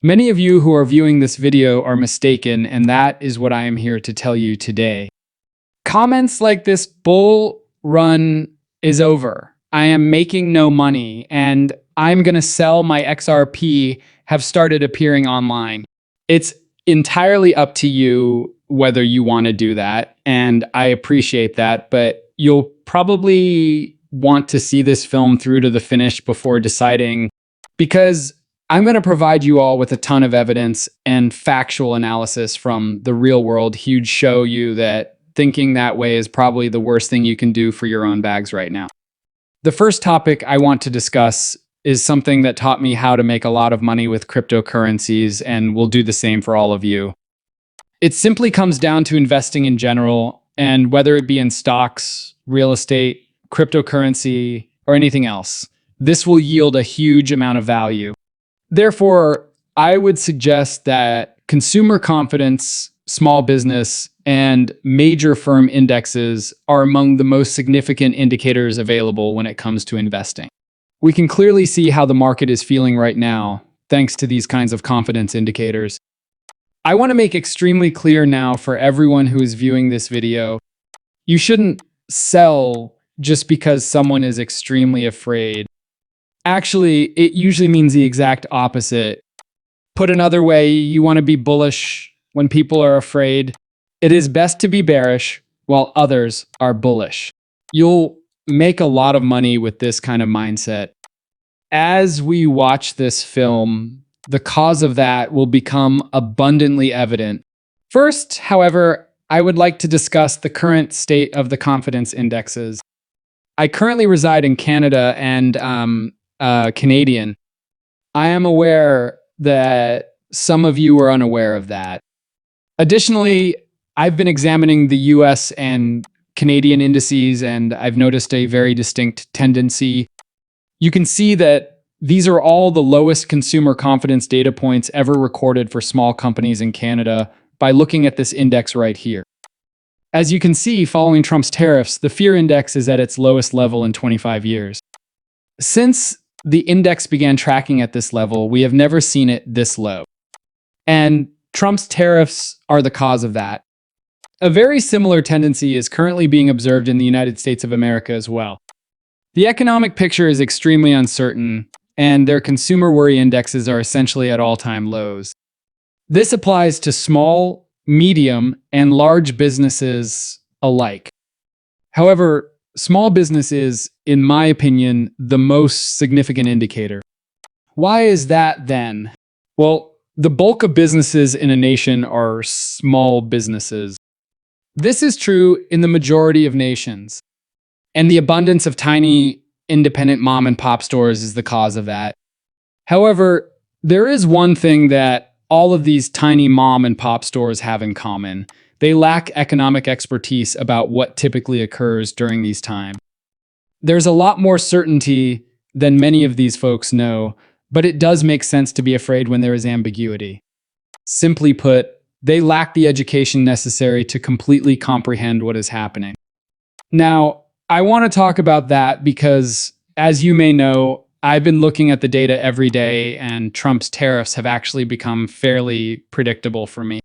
Many of you who are viewing this video are mistaken, and that is what I am here to tell you today. Comments like this bull run is over. I am making no money, and I'm going to sell my XRP have started appearing online. It's entirely up to you whether you want to do that, and I appreciate that, but you'll probably want to see this film through to the finish before deciding, because I'm going to provide you all with a ton of evidence and factual analysis from the real world. Huge show you that thinking that way is probably the worst thing you can do for your own bags right now. The first topic I want to discuss is something that taught me how to make a lot of money with cryptocurrencies and will do the same for all of you. It simply comes down to investing in general, and whether it be in stocks, real estate, cryptocurrency, or anything else, this will yield a huge amount of value. Therefore, I would suggest that consumer confidence, small business, and major firm indexes are among the most significant indicators available when it comes to investing. We can clearly see how the market is feeling right now, thanks to these kinds of confidence indicators. I want to make extremely clear now for everyone who is viewing this video, you shouldn't sell just because someone is extremely afraid. Actually, it usually means the exact opposite. Put another way, you want to be bullish when people are afraid. It is best to be bearish while others are bullish. You'll make a lot of money with this kind of mindset. As we watch this film, the cause of that will become abundantly evident. First, however, I would like to discuss the current state of the confidence indexes. I currently reside in Canada and Canadian. I am aware that some of you are unaware of that. Additionally, I've been examining the US and Canadian indices, and I've noticed a very distinct tendency. You can see that these are all the lowest consumer confidence data points ever recorded for small companies in Canada by looking at this index right here. As you can see, following Trump's tariffs, the fear index is at its lowest level in 25 years. Since the index began tracking at this level, we have never seen it this low. And Trump's tariffs are the cause of that. A very similar tendency is currently being observed in the United States of America as well. The economic picture is extremely uncertain, and their consumer worry indexes are essentially at all-time lows. This applies to small, medium, and large businesses alike. However, small business is, in my opinion, the most significant indicator. Why is that then? Well, the bulk of businesses in a nation are small businesses. This is true in the majority of nations, and the abundance of tiny, independent mom-and-pop stores is the cause of that. However, there is one thing that all of these tiny mom-and-pop stores have in common. They lack economic expertise about what typically occurs during these times. There's a lot more certainty than many of these folks know, but it does make sense to be afraid when there is ambiguity. Simply put, they lack the education necessary to completely comprehend what is happening. Now, I want to talk about that because, as you may know, I've been looking at the data every day, and Trump's tariffs have actually become fairly predictable for me.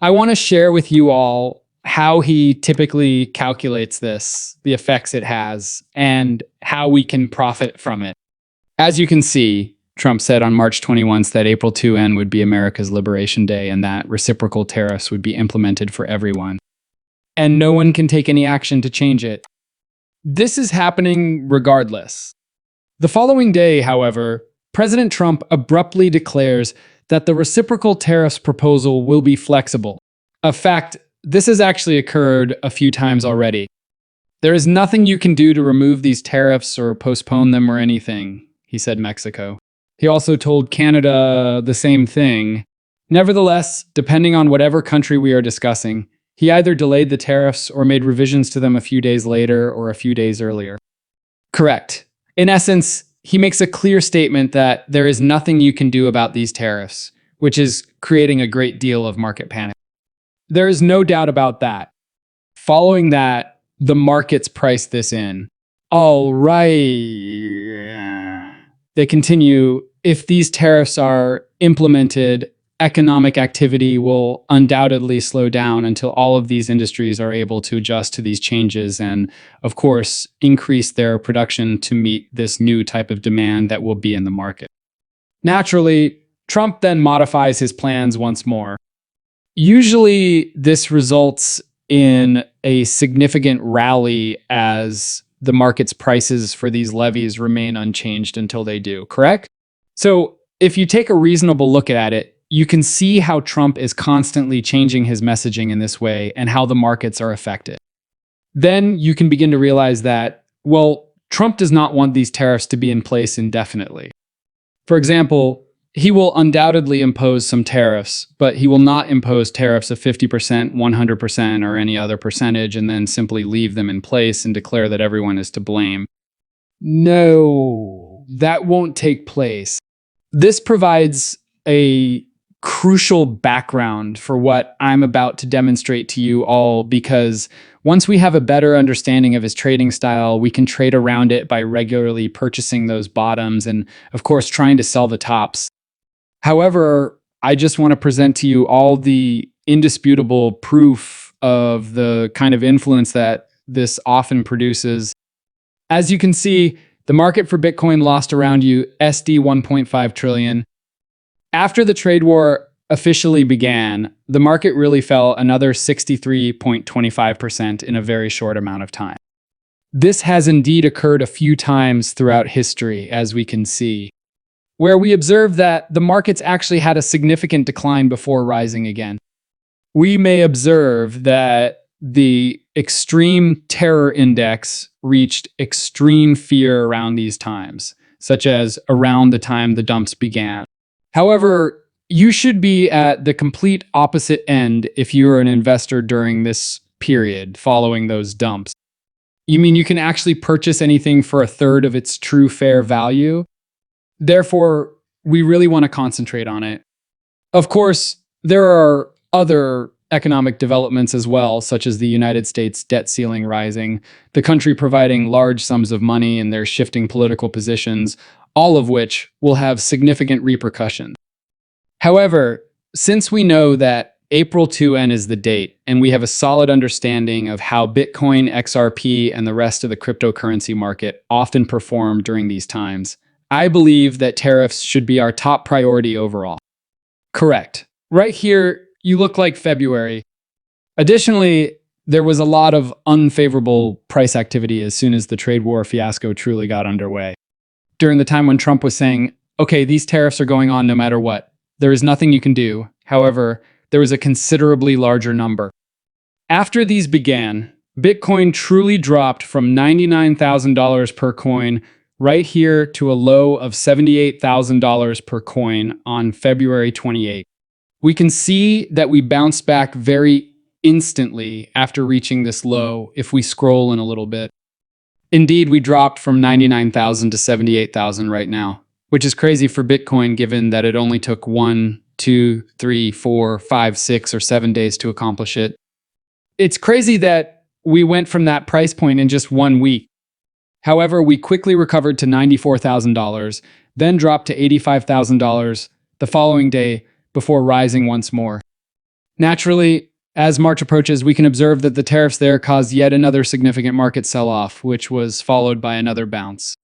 I want to share with you all how he typically calculates this, the effects it has, and how we can profit from it. As you can see, Trump said on March 21st that April 2N would be America's Liberation Day and that reciprocal tariffs would be implemented for everyone. And no one can take any action to change it. This is happening regardless. The following day, however, President Trump abruptly declares that the reciprocal tariffs proposal will be flexible. In fact, this has actually occurred a few times already. There is nothing you can do to remove these tariffs or postpone them or anything, he said Mexico. He also told Canada the same thing. Nevertheless, depending on whatever country we are discussing, he either delayed the tariffs or made revisions to them a few days later or a few days earlier. Correct. In essence, he makes a clear statement that there is nothing you can do about these tariffs, which is creating a great deal of market panic. There is no doubt about that. Following that, the markets priced this in. All right. They continue, if these tariffs are implemented, economic activity will undoubtedly slow down until all of these industries are able to adjust to these changes and, of course, increase their production to meet this new type of demand that will be in the market. Naturally, Trump then modifies his plans once more. Usually, this results in a significant rally as the market's prices for these levies remain unchanged until they do, correct? So, if you take a reasonable look at it, you can see how Trump is constantly changing his messaging in this way and how the markets are affected. Then you can begin to realize that, well, Trump does not want these tariffs to be in place indefinitely. For example, he will undoubtedly impose some tariffs, but he will not impose tariffs of 50%, 100%, or any other percentage and then simply leave them in place and declare that everyone is to blame. No, that won't take place. This provides a crucial background for what I'm about to demonstrate to you all, because once we have a better understanding of his trading style, we can trade around it by regularly purchasing those bottoms and, of course, trying to sell the tops. However, I just want to present to you all the indisputable proof of the kind of influence that this often produces. As you can see, the market for Bitcoin lost around USD 1.5 trillion. After the trade war officially began, the market really fell another 63.25% in a very short amount of time. This has indeed occurred a few times throughout history, as we can see, where we observe that the markets actually had a significant decline before rising again. We may observe that the extreme terror index reached extreme fear around these times, such as around the time the dumps began. However, you should be at the complete opposite end if you are an investor during this period following those dumps. You mean you can actually purchase anything for a third of its true fair value? Therefore, we really want to concentrate on it. Of course, there are other economic developments as well, such as the United States debt ceiling rising, the country providing large sums of money and their shifting political positions, all of which will have significant repercussions. However, since we know that April 2N is the date, and we have a solid understanding of how Bitcoin, XRP, and the rest of the cryptocurrency market often perform during these times, I believe that tariffs should be our top priority overall. Correct. Right here, you look like February. Additionally, there was a lot of unfavorable price activity as soon as the trade war fiasco truly got underway. During the time when Trump was saying, okay, these tariffs are going on no matter what. There is nothing you can do. However, there was a considerably larger number. After these began, Bitcoin truly dropped from $99,000 per coin right here to a low of $78,000 per coin on February 28. We can see that we bounced back very instantly after reaching this low if we scroll in a little bit. Indeed, we dropped from 99,000 to 78,000 right now, which is crazy for Bitcoin given that it only took 1, 2, 3, 4, 5, 6, or 7 days to accomplish it. It's crazy that we went from that price point in just 1 week. However, we quickly recovered to $94,000, then dropped to $85,000 the following day before rising once more. Naturally, as March approaches, we can observe that the tariffs there caused yet another significant market sell-off, which was followed by another bounce.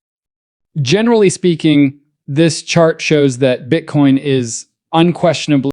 Generally speaking, this chart shows that Bitcoin is unquestionably